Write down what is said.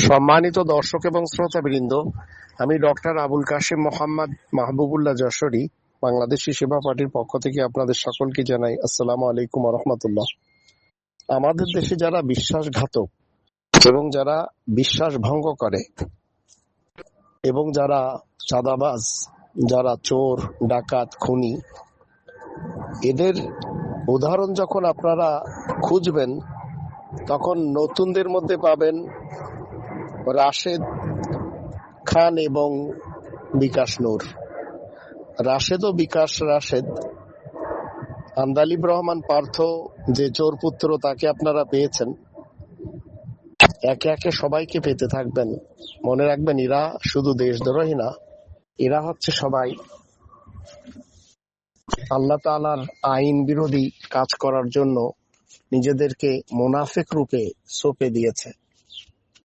সম্মানিত দর্শক এবং শ্রোতাবৃন্দ, আমি ডক্টর আবুল কাশেম মোহাম্মদ মাহবুবুল্লাহ যশোরী বাংলাদেশী সেবা পার্টির পক্ষ থেকে আপনাদের সকলকে জানাই আসসালামু আলাইকুম ওয়া রাহমাতুল্লাহ। আমাদের দেশে যারা বিশ্বাসঘাতক এবং যারা বিশ্বাস ভঙ্গ করে এবং যারা চাঁদাবাজ, যারা চোর, ডাকাত, খুনি, এদের উদাহরণ যখন আপনারা খুঁজবেন তখন নতুনদের মধ্যে পাবেন রাশেদ খান এবং বিকাশ নূর। রাশেদ ও বিকাশ রাশেদ, আন্দালিব রহমান পার্থ যে চোর পুত্র, তাকে আপনারা পেয়েছেন, একে একে সবাইকে পেতে থাকবেন। মনে রাখবেন, এরা শুধু দেশদ্রোহী না, এরা হচ্ছে সবাই আল্লাহ তাআলার আইন বিরোধী কাজ করার জন্য নিজেদেরকে মুনাফিক রূপে সঁপে দিয়েছে।